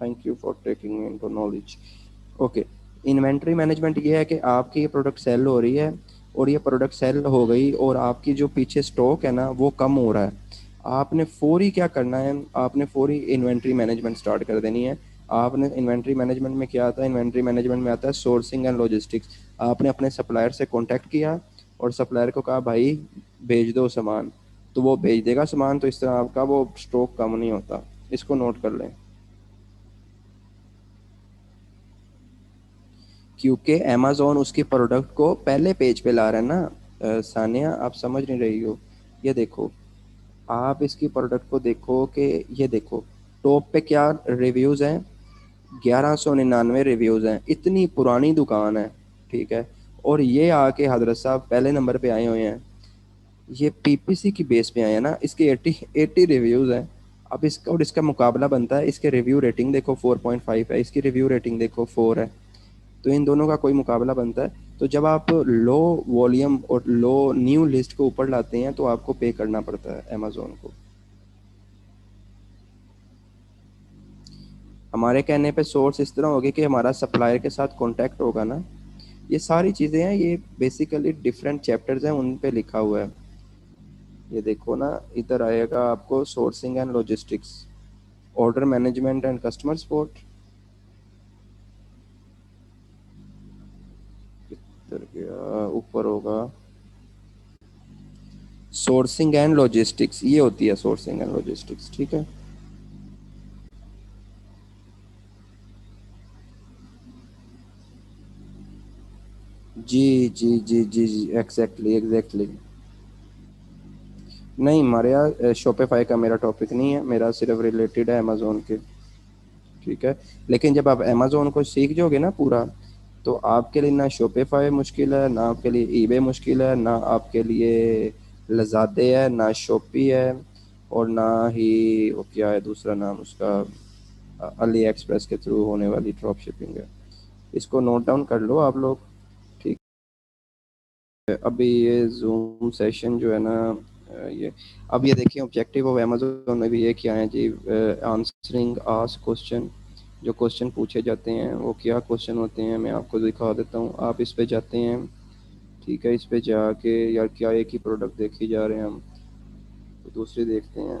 thank you for taking into knowledge. Okay, inventory management ये है कि आपकी ये प्रोडक्ट सेल हो रही है और ये प्रोडक्ट सेल हो गई और आपकी जो पीछे स्टॉक है ना वो कम हो रहा है। आपने फौरी क्या करना है, आपने फौरी इन्वेंट्री मैनेजमेंट स्टार्ट कर देनी है। आपने इन्वेंट्री मैनेजमेंट में क्या आता है, इन्वेंट्री मैनेजमेंट में आता है सोर्सिंग एंड लॉजिस्टिक्स। आपने अपने सप्लायर से कांटेक्ट किया और सप्लायर को कहा भाई भेज दो सामान, तो वो भेज देगा सामान। तो इस तरह आपका वो स्टॉक कम नहीं होता, इसको नोट कर लें। क्योंकि अमेज़ोन उसकी प्रोडक्ट को पहले पेज पे ला रहा है ना। सानिया आप समझ नहीं रही हो। ये देखो, आप इसकी प्रोडक्ट को देखो कि ये देखो टॉप पे क्या रिव्यूज़ हैं, 1199 रिव्यूज़ हैं। इतनी पुरानी दुकान है, ठीक है। और ये आके हजरत साहब पहले नंबर पे आए हुए हैं। ये पीपीसी की बेस पे आए हैं ना, इसके 80 रिव्यूज़ हैं। अब इसका और इसका मुकाबला बनता है, इसके रिव्यू रेटिंग देखो 4.5 है, इसकी रिव्यू रेटिंग देखो 4 है। तो इन दोनों का कोई मुकाबला बनता है। तो जब आप लो वॉल्यूम और लो न्यू लिस्ट को ऊपर लाते हैं तो आपको पे करना पड़ता है अमेज़ोन को। हमारे कहने पे सोर्स इस तरह होगी कि हमारा सप्लायर के साथ कॉन्टैक्ट होगा ना। ये सारी चीज़ें हैं, ये बेसिकली डिफरेंट चैप्टर्स हैं, उन पे लिखा हुआ है। ये देखो ना, इधर आएगा आपको sourcing and logistics, order management and customer support. इधर गया ऊपर होगा सोर्सिंग एंड लॉजिस्टिक्स, ये होती है सोर्सिंग एंड लॉजिस्टिक्स। ठीक है, जी जी जी जी जी, एग्जैक्टली एग्जैक्टली। नहीं, हमारे यहाँ शॉपिफाई का मेरा टॉपिक नहीं है, मेरा सिर्फ रिलेटेड है अमेज़ोन के। ठीक है, लेकिन जब आप अमेज़ोन को सीख जाओगे ना पूरा, तो आपके लिए ना शॉपिफाई मुश्किल है, ना आपके लिए ईबे मुश्किल है, ना आपके लिए लज़ादे है, ना शॉपी है, और ना ही वो क्या है दूसरा नाम उसका, अली एक्सप्रेस के थ्रू होने वाली ड्रॉप शिपिंग है। इसको नोट डाउन कर लो आप लोग। ठीक है, अभी ये जूम सेशन जो है ना, ये अब ये देखिए ऑब्जेक्टिव ऑफ अमेजोन में भी ये क्या है जी, आंसरिंग आस्क क्वेश्चन। जो क्वेश्चन पूछे जाते हैं वो क्या क्वेश्चन होते हैं मैं आपको दिखा देता हूँ। आप इस पे जाते हैं, ठीक है, इस पे जाके यार क्या एक ही प्रोडक्ट देखे जा रहे हैं हम, तो दूसरी देखते हैं।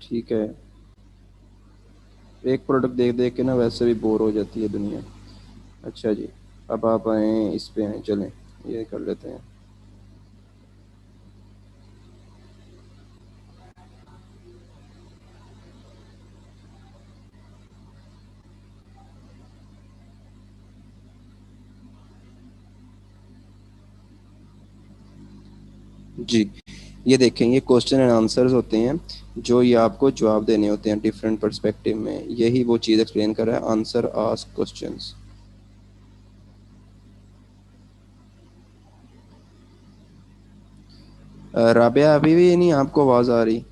ठीक है, एक प्रोडक्ट देख देख के ना वैसे भी बोर हो जाती है दुनिया। अच्छा जी, अब आप आए इस पे हैं, चलें ये कर लेते हैं। जी, ये देखें, ये क्वेश्चन एंड आंसर्स होते हैं, जो ये आपको जवाब देने होते हैं डिफरेंट पर्सपेक्टिव में। यही वो चीज़ एक्सप्लेन कर रहा है, आंसर आस्क क्वेश्चंस। राबिया अभी भी नहीं आपको आवाज़ आ रही?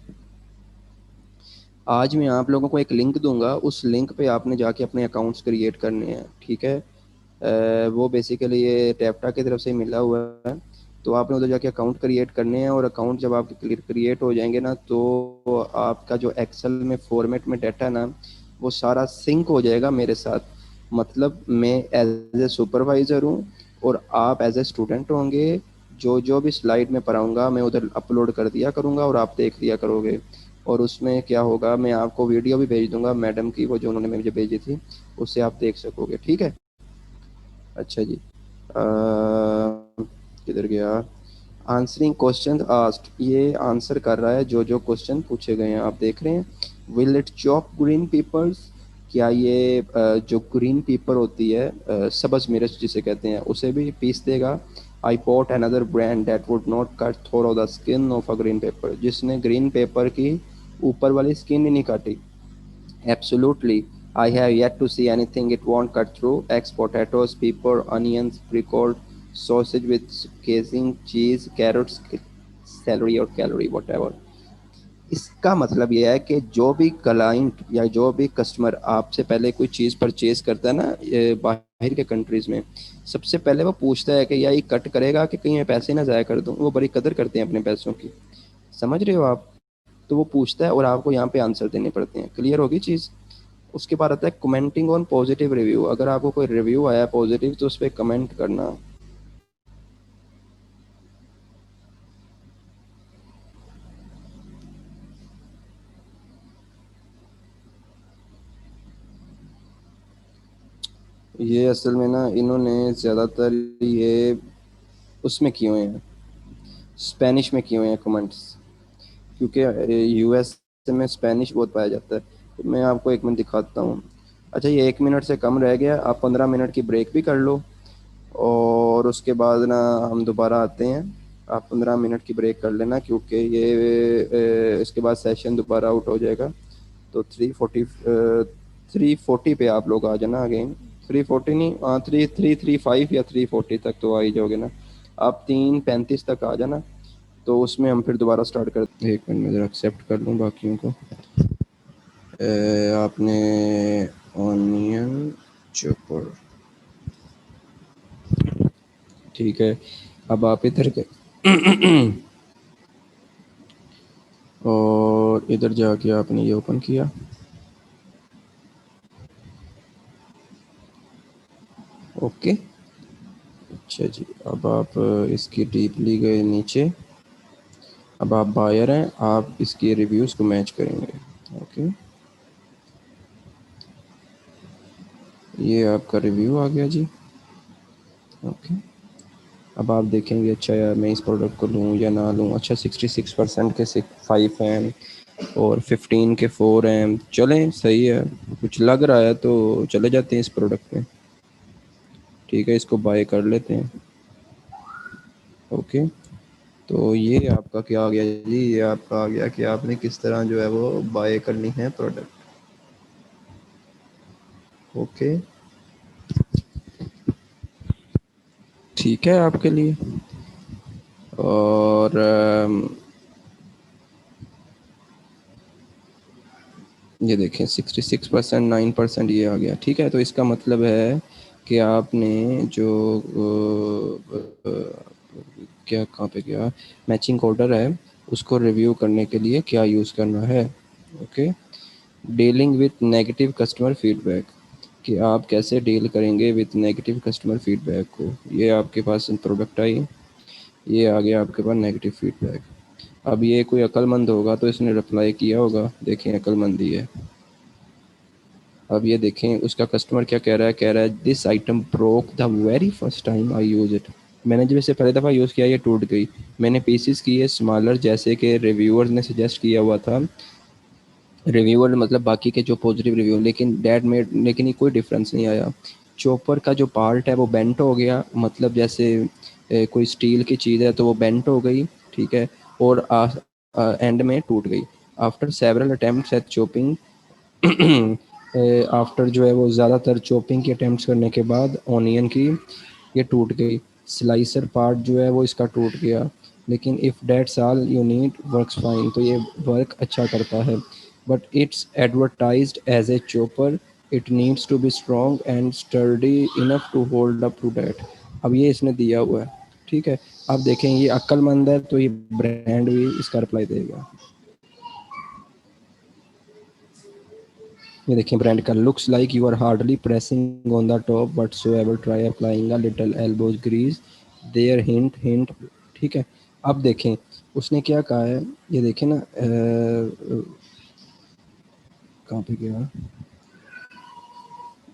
आज मैं आप लोगों को एक लिंक दूंगा, उस लिंक पे आपने जाके अपने अकाउंट्स क्रिएट करने हैं। ठीक है, वो बेसिकली ये टैप्टा की तरफ से मिला हुआ है। तो आपने उधर जाके अकाउंट क्रिएट करने हैं, और अकाउंट जब आपके क्रिएट हो जाएंगे ना, तो आपका जो एक्सेल में फॉर्मेट में डाटा है ना, वो सारा सिंक हो जाएगा मेरे साथ। मतलब मैं एज ए सुपरवाइज़र हूँ और आप एज ए स्टूडेंट होंगे, जो जो भी स्लाइड में पढ़ाऊँगा मैं उधर अपलोड कर दिया करूँगा और आप देख लिया करोगे। और उसमें क्या होगा, मैं आपको वीडियो भी भेज दूँगा मैडम की, वो जो उन्होंने मुझे भेजी थी, उससे आप देख सकोगे, ठीक है? अच्छा जी। किधर गया? आंसरिंग क्वेश्चन आस्क्ड, ये आंसर कर रहा है जो जो क्वेश्चन पूछे गए हैं, आप देख रहे हैं। Will it chop green papers, क्या ये जो ग्रीन पेपर होती है, सब्ज मिर्च जिसे कहते हैं, उसे भी पीस देगा? I put another brand that would not cut through the skin of a green pepper, जिसने ग्रीन पेपर की ऊपर वाली स्किन ही नहीं काटी। Absolutely. I have yet to see anything it won't cut through. Eggs, potatoes, pepper, onions, pickled sausage with casing, cheese, carrots, celery or calorie, whatever. इसका मतलब यह है कि जो भी क्लाइंट या जो भी कस्टमर आपसे पहले कोई चीज़ परचेज करता है ना, ये बाहर के कंट्रीज में, सबसे पहले वो पूछता है कि या ये कट करेगा कि कहीं मैं पैसे ना ज़ाया कर दूँ। वो बड़ी कदर करते हैं अपने पैसों की, समझ रहे हो आप? तो वो पूछता है और आपको यहाँ पे आंसर देने पड़ते हैं। क्लियर होगी चीज़? उसके बाद आता है कमेंटिंग ऑन पॉजिटिव रिव्यू। अगर आपको कोई रिव्यू आया पॉजिटिव तो उस पर कमेंट करना। ये असल में ना इन्होंने ज़्यादातर ये उसमें किए हुए हैं, स्पेनिश में किए हुए हैं कमेंट्स, क्योंकि यूएस में स्पेनिश बहुत पाया जाता है। तो मैं आपको एक मिनट दिखाता हूँ। अच्छा, ये 1 मिनट से कम रह गया, आप 15 मिनट की ब्रेक भी कर लो और उसके बाद ना हम दोबारा आते हैं। आप 15 मिनट की ब्रेक कर लेना, क्योंकि ये इसके बाद सेशन दोबारा आउट हो जाएगा। तो 340 पे आप लोग आ जाना अगेन। 340 नहीं, हाँ, 335 या 340 तक तो आ ही जाओगे ना। आप 3:35 तक आ जाना, तो उसमें हम फिर दोबारा स्टार्ट कर। एक मिनट में ज़रा एक्सेप्ट कर लूँ बाकियों को। आपने ऑनियन चॉपर, ठीक है। अब आप इधर के और इधर जाके आपने ये ओपन किया। ओके। अच्छा जी, अब आप इसकी डीपली गए नीचे। अब आप बायर हैं, आप इसके रिव्यूज़ को मैच करेंगे। ओके, ये आपका रिव्यू आ गया जी। ओके, अब आप देखेंगे, अच्छा यार मैं इस प्रोडक्ट को लूँ या ना लूँ। अच्छा, 66% के 5 हैं और 15 के 4 हैं। चलें, सही है, कुछ लग रहा है तो चले जाते हैं इस प्रोडक्ट पे। ठीक है, इसको बाय कर लेते हैं। ओके, तो ये आपका क्या आ गया जी? ये आपका आ गया कि आपने किस तरह जो है वो बाय करनी है प्रोडक्ट। ओके, ठीक है आपके लिए। और ये देखें 66%, 9% ये आ गया। ठीक है, तो इसका मतलब है कि आपने जो क्या, कहाँ पे गया, मैचिंग ऑर्डर है, उसको रिव्यू करने के लिए क्या यूज़ करना है। Okay, dealing with negative customer feedback, कि आप कैसे डील करेंगे विथ नेगेटिव कस्टमर फीडबैक को। ये आपके पास प्रोडक्ट आई, ये आ गया आपके पास नेगेटिव फीडबैक। अब ये कोई अक्लमंद होगा तो इसने रिप्लाई किया होगा, देखें अक्लमंद ही है। अब ये देखें उसका कस्टमर क्या कह रहा है, कह रहा है this item broke the very first time I use it, मैंने जब इसे पहली दफ़ा यूज़ किया ये टूट गई। मैंने पीसीस किए स्मॉलर जैसे कि रिव्यूअर्स ने सजेस्ट किया हुआ था। रिव्यूअर मतलब बाकी के जो पॉजिटिव रिव्यू, लेकिन डैड मेड, लेकिन ये कोई डिफरेंस नहीं आया। चॉपर का जो पार्ट है वो बेंट हो गया, मतलब जैसे कोई स्टील की चीज़ है तो वो बेंट हो गई, ठीक है, और एंड में टूट गई। After several attempts at chopping, after जो है वो ज़्यादातर चॉपिंग के अटेम्प्ट्स करने के बाद ऑनियन की, ये टूट गई। स्लाइसर पार्ट जो है वो इसका टूट गया, लेकिन if that's all you need works fine, तो ये वर्क अच्छा करता है। But it's advertised as a chopper, it needs to be strong and sturdy enough to hold up to that. अब ये इसने दिया हुआ है, ठीक है। अब देखें ये अक्लमंद है तो ये ब्रांड भी इसका रिप्लाई देगा। ये देखिए ब्रांड का looks like you are hardly pressing on the top but so ever try applying a little elbows grease there hint hint. ठीक है, अब देखें उसने क्या कहा है, ये देखें ना, कहाँ पे गया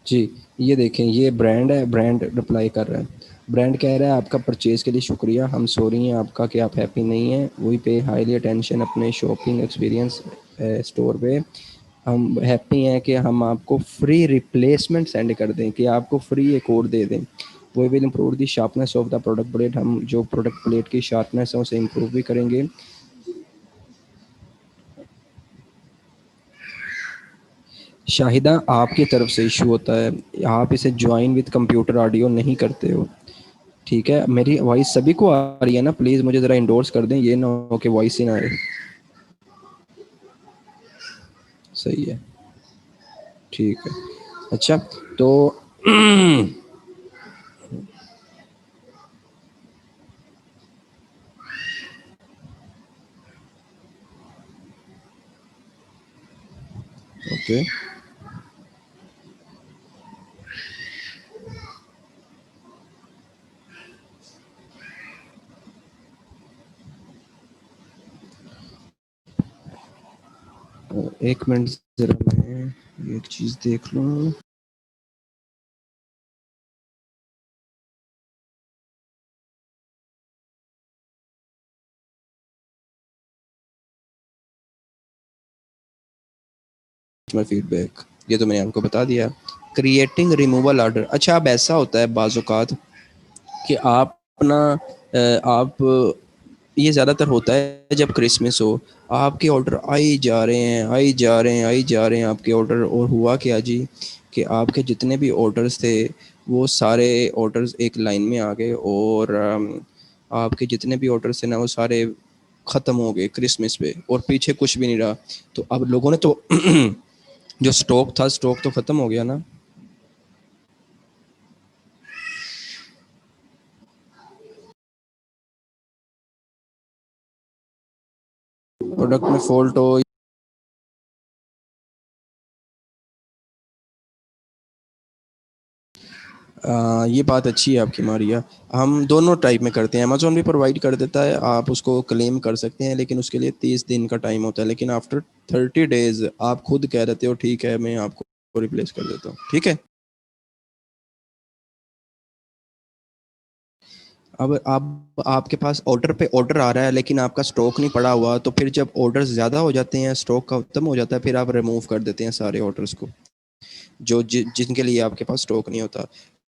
जी, ये देखें ये ब्रांड है, ब्रांड रिप्लाई कर रहा है, ब्रांड कह रहा है आपका परचेज़ के लिए शुक्रिया, हम सॉरी हैं आपका कि आप हैप्पी नहीं हैं, वी पे हाईली अटेंशन अपने शॉपिंग एक्सपीरियंस स्टोर पे, हम हैप्पी हैं कि हम आपको फ्री रिप्लेसमेंट सेंड कर दें, कि आपको फ्री एक और दे दें, we will improve the sharpness of the product plate, हम जो प्रोडक्ट प्लेट की शार्पनेस है उसे इम्प्रूव भी करेंगे। शाहिदा आपकी तरफ से इशू होता है, आप इसे ज्वाइन विद कंप्यूटर ऑडियो नहीं करते हो। ठीक है, मेरी वॉइस सभी को आ रही है ना, प्लीज़ मुझे ज़रा इंडोर्स कर दें, ये ना हो कि वॉइस ही ना आए। सही है, ठीक है। अच्छा, तो ओके, एक मिनट ज़रा मैं ये चीज़ देख लूँ। कस्टमर फीडबैक, ये तो मैंने आपको बता दिया। क्रिएटिंग रिमूवल ऑर्डर, अच्छा अब ऐसा होता है बाज़-औक़ात कि आप अपना आप ये ज़्यादातर होता है जब क्रिसमस हो, आपके ऑर्डर आई जा रहे हैं, आई जा रहे हैं, आई जा रहे हैं आपके ऑर्डर, और हुआ क्या जी कि आपके जितने भी ऑर्डर्स थे वो सारे ऑर्डर्स एक लाइन में आ गए, और आपके जितने भी ऑर्डर्स थे ना वो सारे ख़त्म हो गए क्रिसमस पे, और पीछे कुछ भी नहीं रहा। तो अब लोगों ने तो जो स्टॉक था, स्टॉक तो ख़त्म हो गया ना। प्रोडक्ट में फॉल्ट हो, ये बात अच्छी है आपकी मारिया। हम दोनों टाइप में करते हैं, अमेज़न भी प्रोवाइड कर देता है, आप उसको क्लेम कर सकते हैं, लेकिन उसके लिए 30 दिन का टाइम होता है, लेकिन आफ्टर 30 डेज़ आप खुद कह देते हो ठीक है मैं आपको रिप्लेस कर देता हूँ, ठीक है। अब आप आपके पास ऑर्डर पे ऑर्डर आ रहा है लेकिन आपका स्टॉक नहीं पड़ा हुआ, तो फिर जब ऑर्डर्स ज़्यादा हो जाते हैं, स्टॉक खत्म हो जाता है, फिर आप रिमूव कर देते हैं सारे ऑर्डर्स को, जो जिनके लिए आपके पास स्टॉक नहीं होता।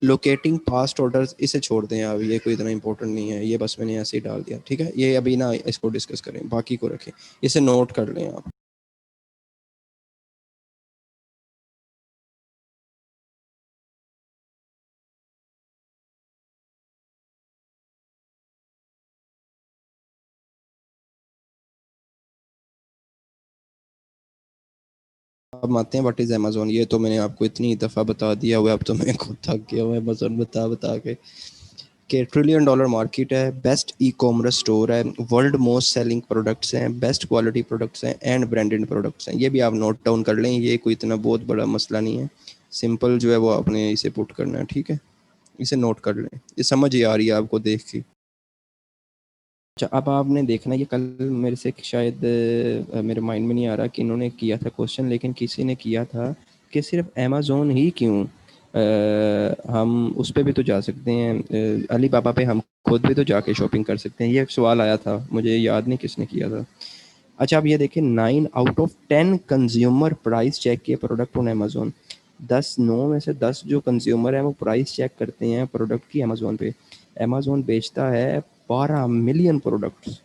लोकेटिंग पास्ट ऑर्डर्स, इसे छोड़ दें आप, ये कोई इतना इंपॉर्टेंट नहीं है, ये बस मैंने ऐसे ही डाल दिया, ठीक है, ये अभी ना इसको डिस्कस करें, बाकी को रखें, इसे नोट कर लें आप। अब आते हैं व्हाट इज़ अमेज़न, ये तो मैंने आपको इतनी दफ़ा बता दिया हुआ है, अब तो मैं खुद थक गया हूँ अमेज़न बता बता के ट्रिलियन डॉलर मार्केट है, बेस्ट ई कॉमर्स स्टोर है, वर्ल्ड मोस्ट सेलिंग प्रोडक्ट्स हैं, बेस्ट क्वालिटी प्रोडक्ट्स हैं एंड ब्रांडेड प्रोडक्ट्स हैं, ये भी आप नोट डाउन कर लें, ये कोई इतना बहुत बड़ा मसला नहीं है, सिंपल जो है वो आपने इसे पुट करना है, ठीक है, इसे नोट कर लें, ये समझ ही आ रही है आपको देख के। अच्छा, अब आपने देखना ये कल मेरे से शायद मेरे माइंड में नहीं आ रहा कि इन्होंने किया था क्वेश्चन, लेकिन किसी ने किया था कि सिर्फ अमेज़न ही क्यों, हम उस पे भी तो जा सकते हैं, अली बाबा पे हम खुद भी तो जाके शॉपिंग कर सकते हैं, ये एक सवाल आया था, मुझे याद नहीं किसने किया था। अच्छा, अब ये देखिए 9 out of 10 consumer price check किए प्रोडक्ट ऑन अमेज़न, 9 में से 10 जो कंज्यूमर हैं वो प्राइस चेक करते हैं प्रोडक्ट की अमेज़न पे। अमेज़न बेचता है 12 मिलियन प्रोडक्ट्स,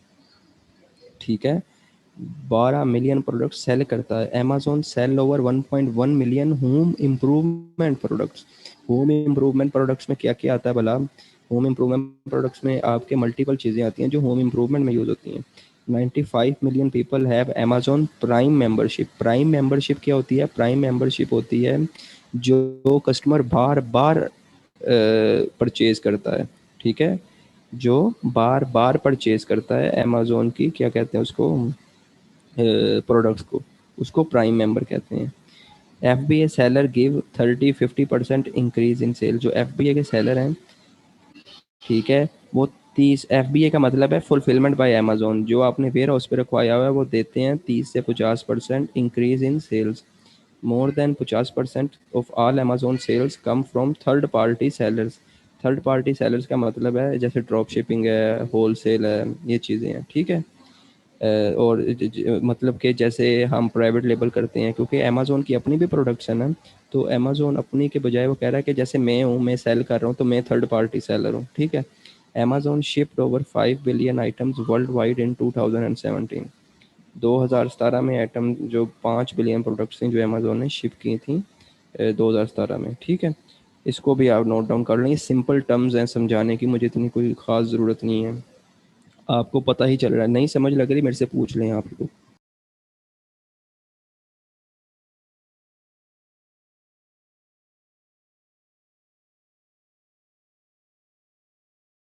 ठीक है, 12 मिलियन प्रोडक्ट सेल करता है Amazon, sell over 1.1 million home improvement products. Home improvement products में क्या क्या आता है भला, होम इम्प्रूवमेंट प्रोडक्ट्स में आपके मल्टीपल चीज़ें आती हैं जो होम इम्प्रूवमेंट में यूज़ होती हैं। 95 million people have Amazon prime membership. Prime membership क्या होती है, प्राइम मेंबरशिप होती है जो कस्टमर बार बार परचेज करता है, ठीक है, जो बार बार परचेज करता है अमेज़न की क्या कहते हैं उसको, प्रोडक्ट्स को, उसको प्राइम मेंबर कहते हैं। FBA seller give 30-50% increase in sale. जो FBA के सेलर हैं, ठीक है, वो 30, FBA का मतलब है फुलफिलमेंट बाय अमेजोन, जो आपने वेयर हाउस पे रखवाया हुआ है वो देते हैं 30 से 50% increase in sales. More than 50% of all Amazon sales come from third party sellers. Third party sellers का मतलब है जैसे ड्रॉप शिपिंग है, होल सेल है, ये चीज़ें हैं, ठीक है। और मतलब कि जैसे हम प्राइवेट लेबल करते हैं, क्योंकि अमेज़ोन की अपनी भी प्रोडक्शन है, तो अमेज़ोन अपनी के बजाय वो कह रहा है कि जैसे मैं हूँ, मैं सेल कर रहा हूँ, तो मैं थर्ड पार्टी सेलर हूँ, ठीक है। Amazon shipped over 5 billion items world wide in 2017। 2017 में आइटम जो 5 बिलियन प्रोडक्ट्स थी जो अमेज़ोन ने शिप की थी 2017 में, ठीक है। इसको भी आप नोट डाउन कर लें, ये सिंपल टर्म्स हैं, समझाने की मुझे इतनी कोई ख़ास ज़रूरत नहीं है, आपको पता ही चल रहा है। नहीं समझ लग रही मेरे से पूछ लें आपको।